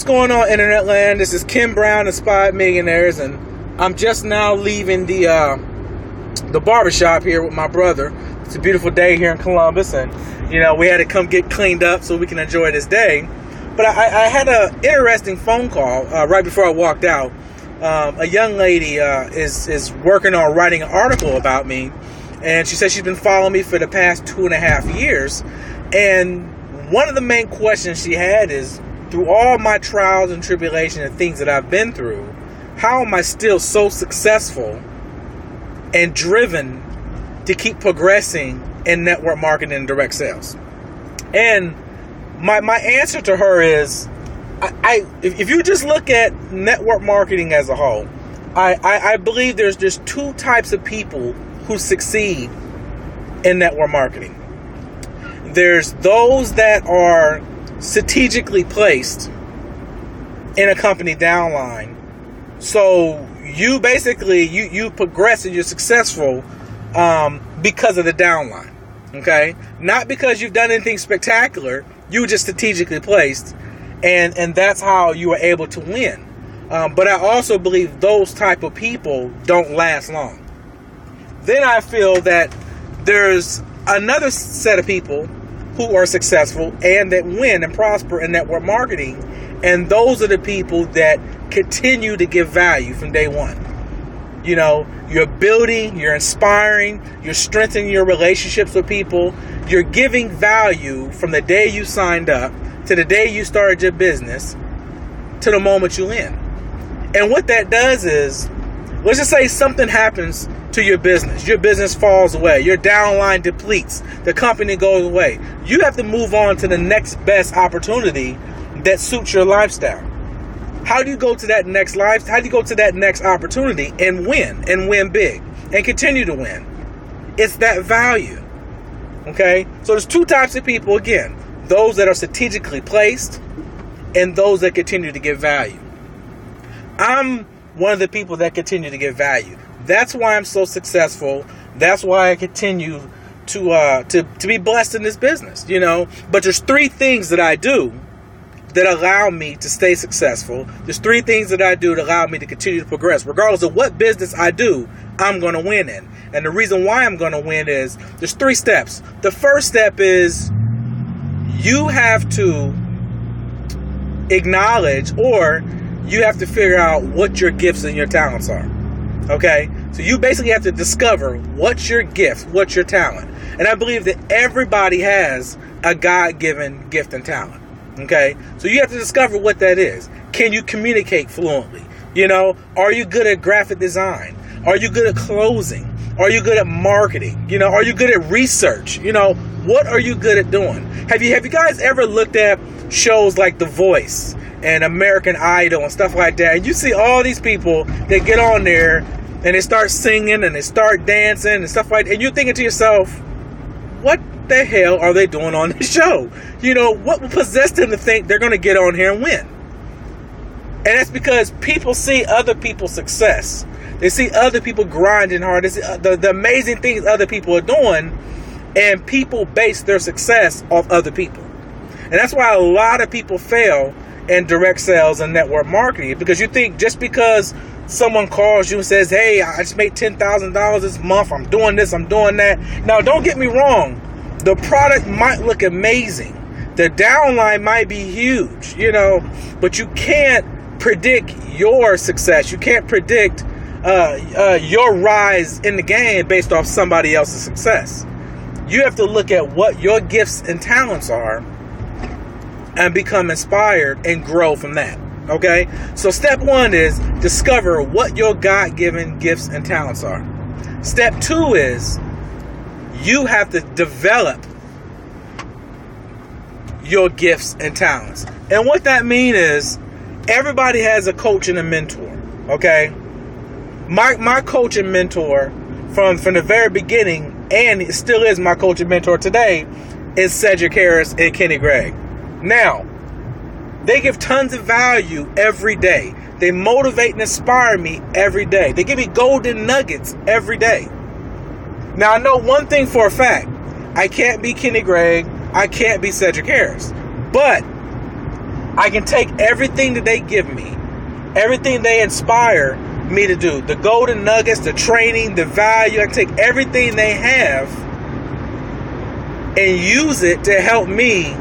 What's going on, Internet Land? This is Ken Brown, Inspired Millionaires, and I'm just now leaving the barbershop here with my brother. It's a beautiful day here in Columbus, and we had to come get cleaned up so we can enjoy this day. But I had an interesting phone call right before I walked out. A young lady is working on writing an article about me, and she said she's been following me for the past 2.5 years. And one of the main questions she had is, through all my trials and tribulations and things that I've been through, how am I still so successful and driven to keep progressing in network marketing and direct sales? And my answer to her is, if you just look at network marketing as a whole, I believe there's just two types of people who succeed in network marketing. There's those that are strategically placed in a company downline. So you basically, you progress and you're successful because of the downline. Okay? Not because you've done anything spectacular. You were just strategically placed, and that's how you were able to win. But I also believe those type of people don't last long. Then I feel that there's another set of people who are successful and that win and prosper in network marketing, and those are the people that continue to give value from day one. You're building, you're inspiring, you're strengthening your relationships with people, you're giving value from the day you signed up to the day you started your business to the moment you end. And what that does is, let's just say something happens to your business falls away, your downline depletes, the company goes away. You have to move on to the next best opportunity that suits your lifestyle. How do you go to that next life? How do you go to that next opportunity and win big and continue to win? It's that value. Okay? So there's two types of people, again, those that are strategically placed and those that continue to give value. I'm one of the people that continue to give value. That's why I'm so successful. That's why I continue to be blessed in this business, But there's three things that I do that allow me to stay successful. There's three things that I do that allow me to continue to progress. Regardless of what business I do, I'm going to win in. And the reason why I'm going to win is there's 3 steps. The first step is you have to acknowledge, or you have to figure out what your gifts and your talents are. Okay? So you basically have to discover what's your gift, what's your talent. And I believe that everybody has a God-given gift and talent. Okay? So you have to discover what that is. Can you communicate fluently? Are you good at graphic design? Are you good at closing? Are you good at marketing? Are you good at research? What are you good at doing? Have you guys ever looked at shows like The Voice and American Idol and stuff like that? And you see all these people that get on there and they start singing and they start dancing and stuff like that. And you're thinking to yourself, what the hell are they doing on this show? What will possess them to think they're going to get on here and win? And that's because people see other people's success. They see other people grinding hard. They see the amazing things other people are doing, and people base their success off other people. And that's why a lot of people fail in direct sales and network marketing, because you think just because someone calls you and says, hey, I just made $10,000 this month, I'm doing this, I'm doing that. Now, don't get me wrong. The product might look amazing. The downline might be huge, but you can't predict your success. You can't predict your rise in the game based off somebody else's success. You have to look at what your gifts and talents are and become inspired and grow from that. Okay? So step 1 is discover what your God-given gifts and talents are. Step 2 is you have to develop your gifts and talents. And what that means is everybody has a coach and a mentor. Okay? My coach and mentor from the very beginning, and it still is my coach and mentor today, is Cedric Harris and Kenny Gregg. Now, they give tons of value every day. They motivate and inspire me every day. They give me golden nuggets every day. Now, I know one thing for a fact. I can't be Kenny Gregg. I can't be Cedric Harris. But I can take everything that they give me, everything they inspire me to do, the golden nuggets, the training, the value. I can take everything they have and use it to help me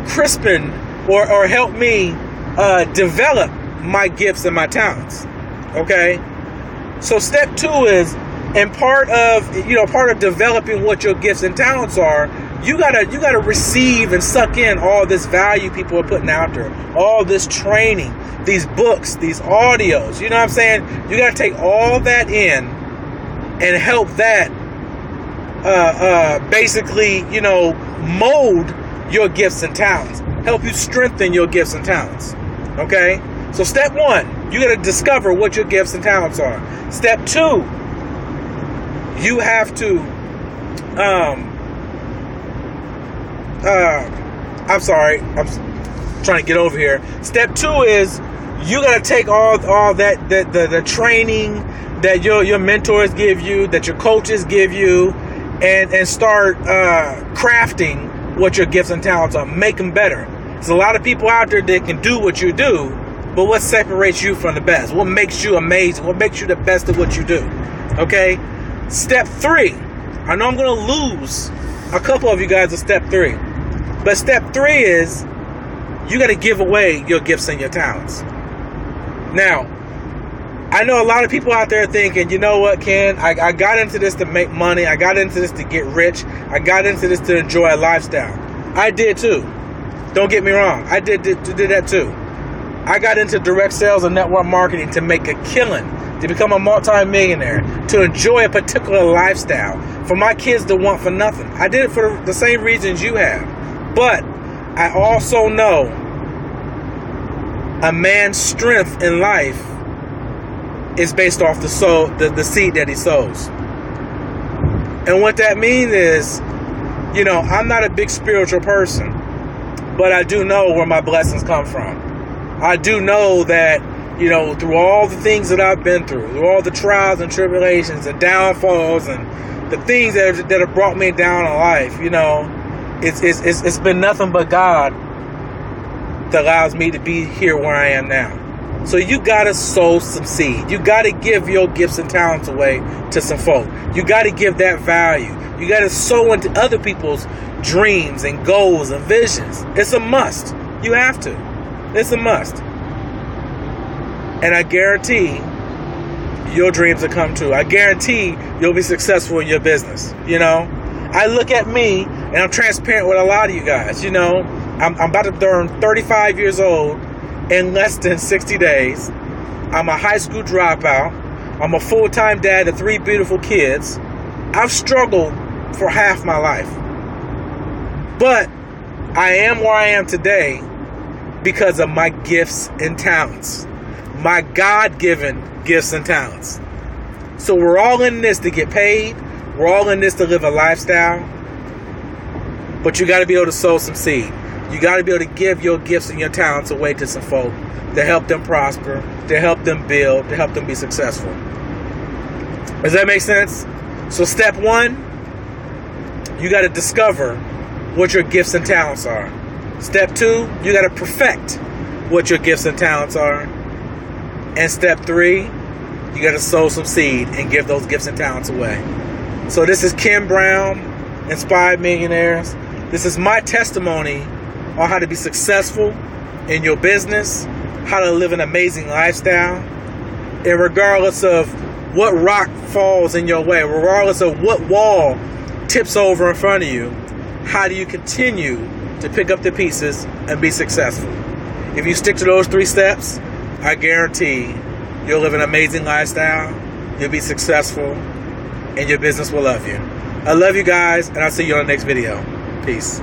crispen or help me develop my gifts and my talents. Okay? So step 2 is, and part of developing what your gifts and talents are, you gotta receive and suck in all this value people are putting out there, all this training, these books, these audios. You know what I'm saying? You gotta take all that in and help that basically, mold your gifts and talents, help you strengthen your gifts and talents. Okay? So step 1, you gotta discover what your gifts and talents are. Step 2, you have to I'm sorry, I'm trying to get over here. Step 2 is you gotta take all that the training that your mentors give you, that your coaches give you, and start crafting what your gifts and talents are. Make them better. There's a lot of people out there that can do what you do, but what separates you from the best? What makes you amazing? What makes you the best at what you do? Okay? Step 3. I know I'm going to lose a couple of you guys at step 3. But step 3 is you got to give away your gifts and your talents. Now, I know a lot of people out there thinking, you know what, Ken? I got into this to make money. I got into this to get rich. I got into this to enjoy a lifestyle. I did too. Don't get me wrong. I did that too. I got into direct sales and network marketing to make a killing, to become a multi-millionaire, to enjoy a particular lifestyle, for my kids to want for nothing. I did it for the same reasons you have. But I also know a man's strength in life is based off the seed that he sows. And what that means is, I'm not a big spiritual person, but I do know where my blessings come from. I do know that, through all the things that I've been through all the trials and tribulations and downfalls and the things that have brought me down in life, it's been nothing but God that allows me to be here where I am now. So you gotta sow some seed. You gotta give your gifts and talents away to some folk. You gotta give that value. You gotta sow into other people's dreams and goals and visions. It's a must. You have to. It's a must. And I guarantee your dreams will come true. I guarantee you'll be successful in your business. I look at me, and I'm transparent with a lot of you guys. I'm about to turn 35 years old in less than 60 days. I'm a high school dropout. I'm a full-time dad of 3 beautiful kids. I've struggled for half my life. But I am where I am today because of my gifts and talents. My God-given gifts and talents. So we're all in this to get paid. We're all in this to live a lifestyle. But you got to be able to sow some seed. You got to be able to give your gifts and your talents away to some folk to help them prosper, to help them build, to help them be successful. Does that make sense? So step 1, you got to discover what your gifts and talents are. Step 2, you got to perfect what your gifts and talents are. And step 3, you got to sow some seed and give those gifts and talents away. So this is Ken Brown, Inspired Millionaires. This is my testimony on how to be successful in your business, how to live an amazing lifestyle, and regardless of what rock falls in your way, regardless of what wall tips over in front of you, how do you continue to pick up the pieces and be successful? If you stick to those 3 steps, I guarantee you'll live an amazing lifestyle, you'll be successful, and your business will love you. I love you guys, and I'll see you on the next video. Peace.